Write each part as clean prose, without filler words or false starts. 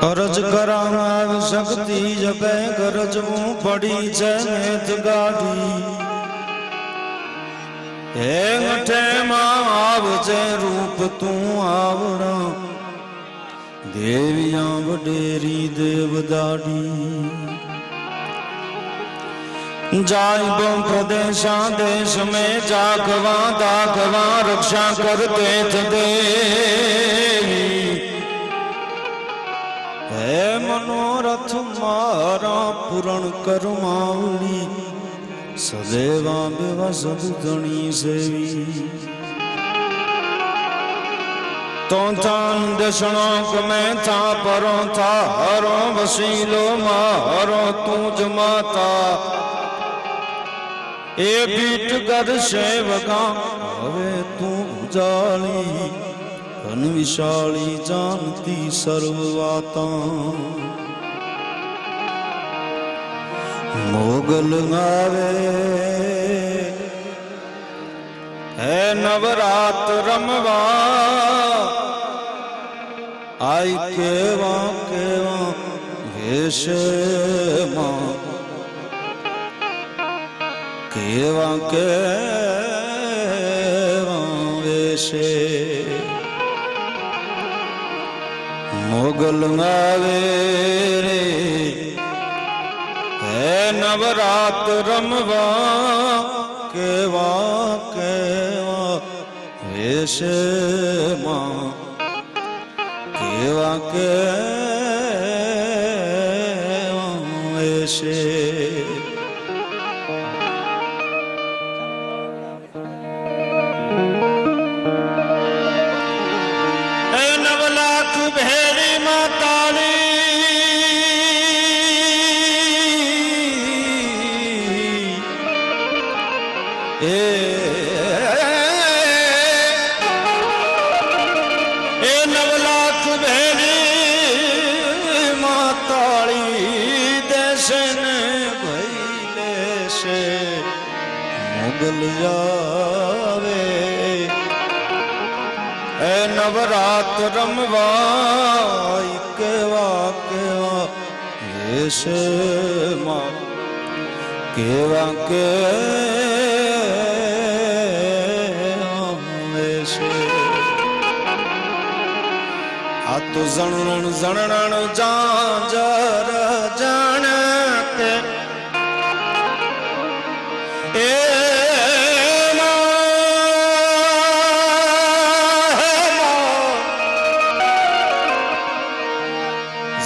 અરજ કરાવ શક્તિ જપે ગરજવું પડી છે મેથ ગાડી હે મઠે માં આવજે રૂપ તું આવડા દેવિયા વડેરી દેવદાડી જાય બમ પ્રદેશા દેશ में जागवा दागवा रक्षा करते थे હે મનોરથ મારા પૂરણ કરમાવડી સદેવા બેવા સદધણી સેવી તો ચાન દશણો કમે થા પરો થા હરો વસીલો મારો તું જ માતા એ પીઠ કર સેવકા હવે તું ઉજાળી ઘન વિશાળી જાનતી સર્વ વાતા મોગલ આવે હે નવરાત રમવા આઈ કેવા કેવા વેશમાં કેવા કેવા વેશે મોગલ આવે રે હે નવરાત રમવા કેવા કેવા વેશમાં કેવા કેવા વેશે મોગલ આવે હે નવરાત રમવા કેવા કેવા વેશમાં કેવા કેવા વેશે આ તો જણણ જણણ જાજર જાણ કે એ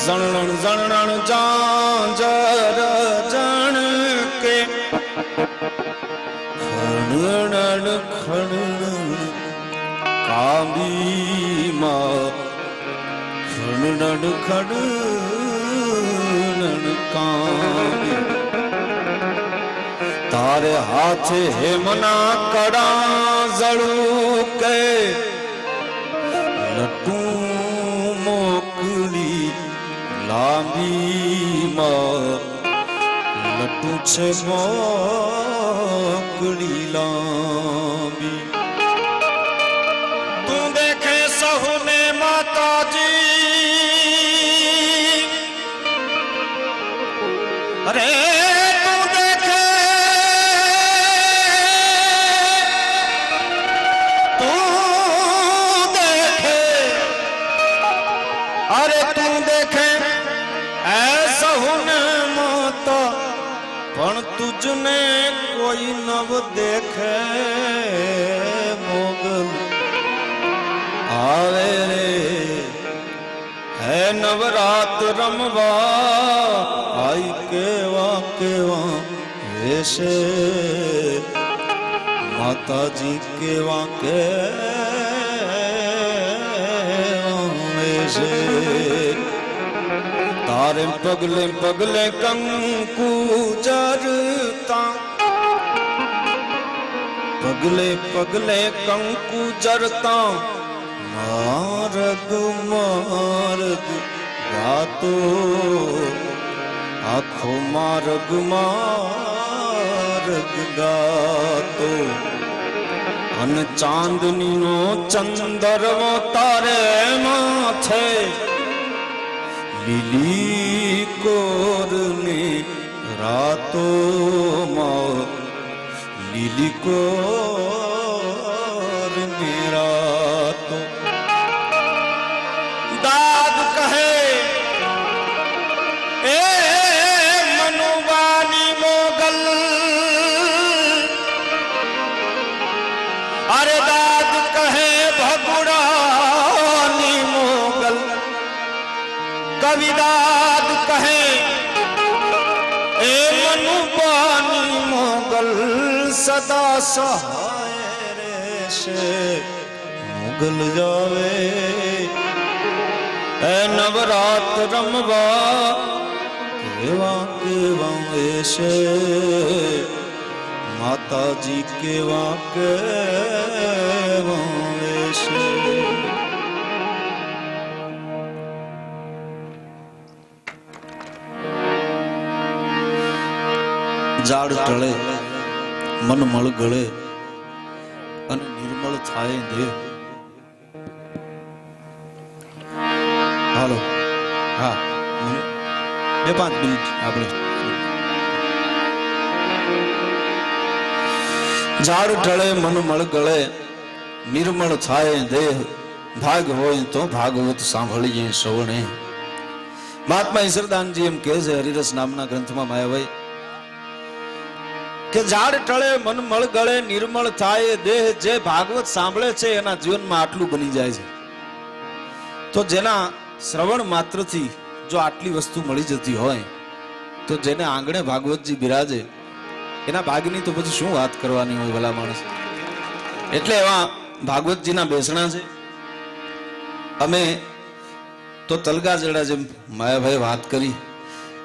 જણણ જણણ જાજર જણ કે ખણણ ખણણ કાબીમાં ખણણ ખણણ કાબી તારે હાથે હેમના કડા જળું કે લટું મોકલી લાંબીમાં લટું છે મોકલી લાંબી તું દેખે સહુને માતાજી અરે પણ તુજને કોઈ નવ દેખે મોગલ આવે રે હે નવરાત રમવા આઈ કેવા કેવા વેશે માતાજી કેવા કેવા વેશે તારે પગલે પગલે કંકુ જરતા પગલે પગલે કંકુ જરતા માર્ગ માર્ગ ગાતો આખો માર્ગ માર્ગ ગાતો અન ચાંદની નો ચંદરવો તારે માથે લીલી કોરની રાતોમાં લીલી કોરની રાતો દાદ કહે એ મનુબાની મોગલ અરે દાદ કહે ભગુડાની મોગલ કવિદાદ કહે એ મનુબાની મોગલ સદા સહાય રહેશે મોગલ જાવે એ નવરાત રમવા કેવા કેવા વેશે માતાજી કેવા કેવા વેશે ઝાડ ટળે મન મળ ગળે અને નિર્મળ થાય દેહ હાલો હા 2-5 મિનિટ આપણે ઝાડ ટળે મન મળ ગળે નિર્મળ થાય દેહ ભાગ હોય તો ભાગવત સાંભળીએ સવણે મહાત્મા ઈશ્વરદાનજી એમ કહે છે હરિરસ નામના ગ્રંથમાં માયાભાઈ કે ઝાડ ટળે મન મળ ગળે નિર્મળ થાય દેહ જે ભાગવત સાંભળે છે એના જીવનમાં આટલું બની જાય છે તો જેના શ્રવણ માત્રથી જો આટલી વસ્તુ મળી જતી હોય તો જેને આંગણે ભાગવતજી બિરાજે એના ભાગની તો પછી શું વાત કરવાની હોય ભલા માણસ એટલે એવા ભાગવતજીના બેસણા છે અમે તો તલગા જેડા જેમ માયાભાઈ વાત કરી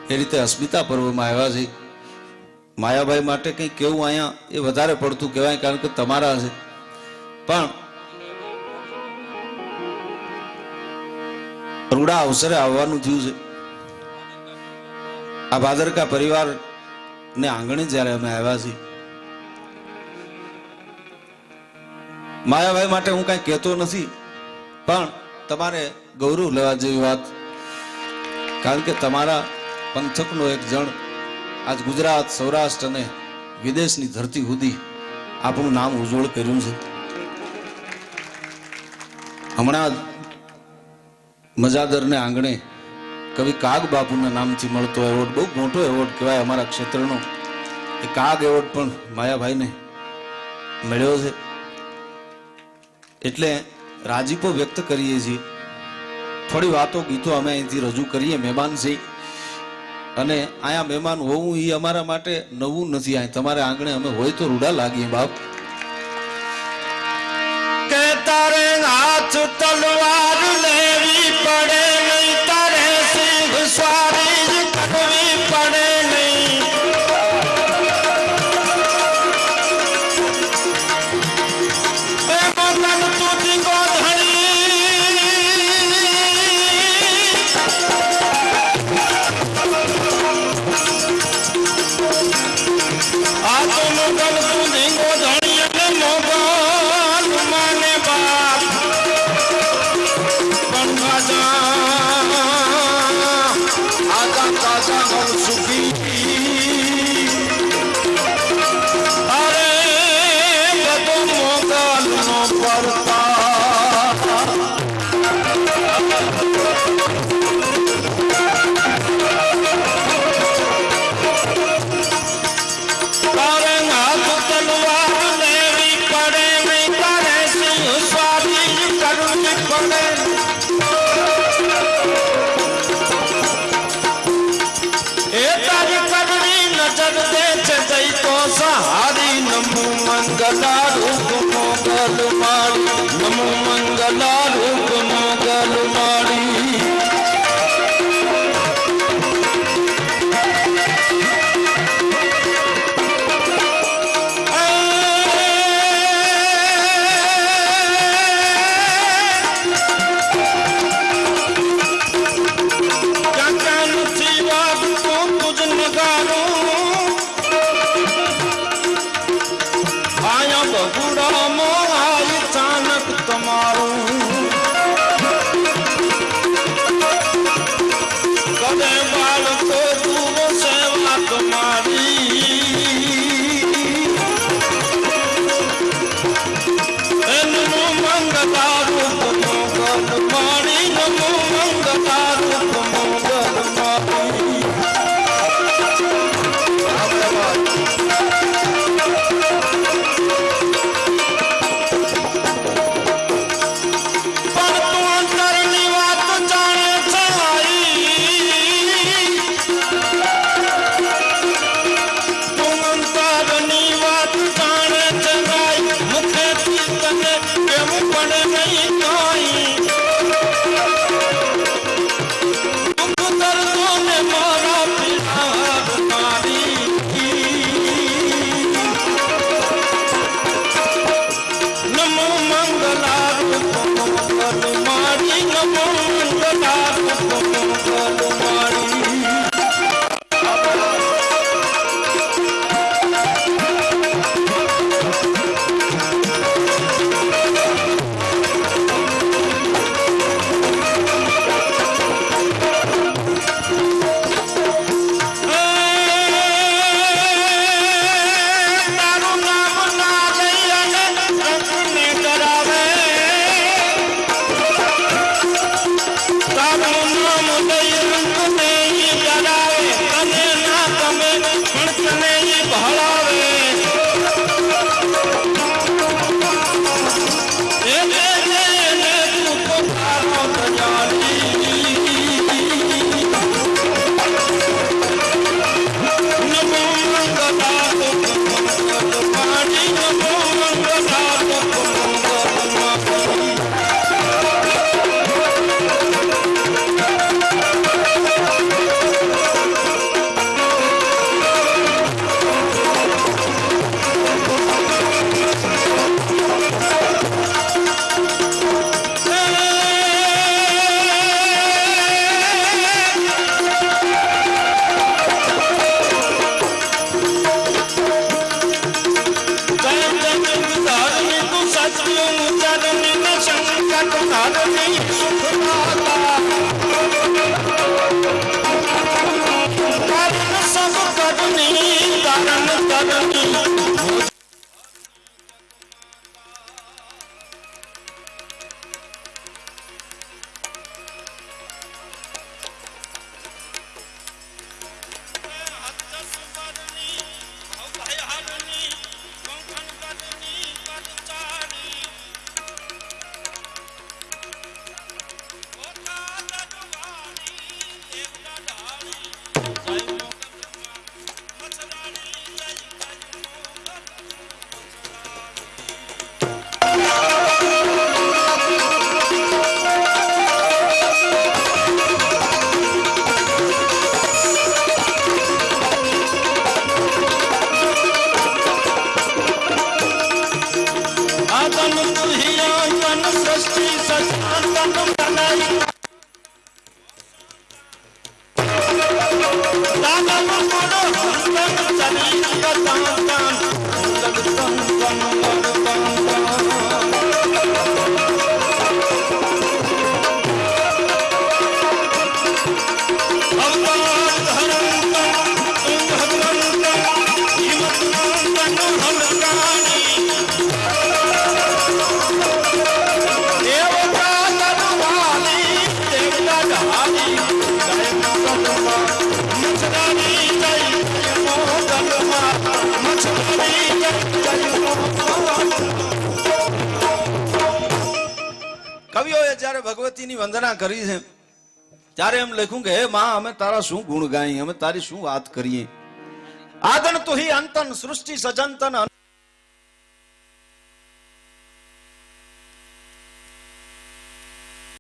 એ રીતે અસ્મિતા પર્વમાં આવ્યા છે માયાભાઈ માટે કંઈ કેવું અહીંયા એ વધારે પડતું કહેવાય કારણ કે તમારા છે પણ રૂડા અવસરે આવવાનું થયું છે આ ભાદરકા પરિવાર ને આંગણે જ્યારે અમે આવ્યા છીએ માયાભાઈ માટે હું કઈ કહેતો નથી પણ તમારે ગૌરવ લેવા જેવી વાત કારણ કે તમારા પંથકનો એક જણ આજ ગુજરાત સૌરાષ્ટ્ર અને વિદેશની ધરતી સુધી આપણું નામ ઉજ્જવળ કર્યું છે હમણાં મજાદરને આંગણે કવિ કાગ બાપુના નામથી મળતો એવોર્ડ બહુ મોટો એવોર્ડ કહેવાય અમારા ક્ષેત્રનો એ કાગ એવોર્ડ પણ માયાભાઈને મળ્યો છે એટલે રાજીપો વ્યક્ત કરીએ છીએ થોડી વાતો ગીતો અમે અહીંથી રજૂ કરીએ મહેમાન છે અને અહીંયા મહેમાન હોવું એ અમારા માટે નવું નથી અહીં તમારે આંગણે અમે હોય તો રૂડા લાગીએ બાપ કે તારે હાથ તલવાર લેવી પડે નહીં તારે સિંહ સ્વારી કરવી પડે નહીં એ મગન તું દીકો નમો મંગલા રૂપ મંગલમારી કવિઓએ જ્યારે ભગવતીની વંદના કરી છે ત્યારે એમ લખ્યું કે હે માં અમે તારા શું ગુણ ગાઈએ, અમે તારી શું વાત કરીએ. આદન તુહી અંતન સૃષ્ટિ સજંતન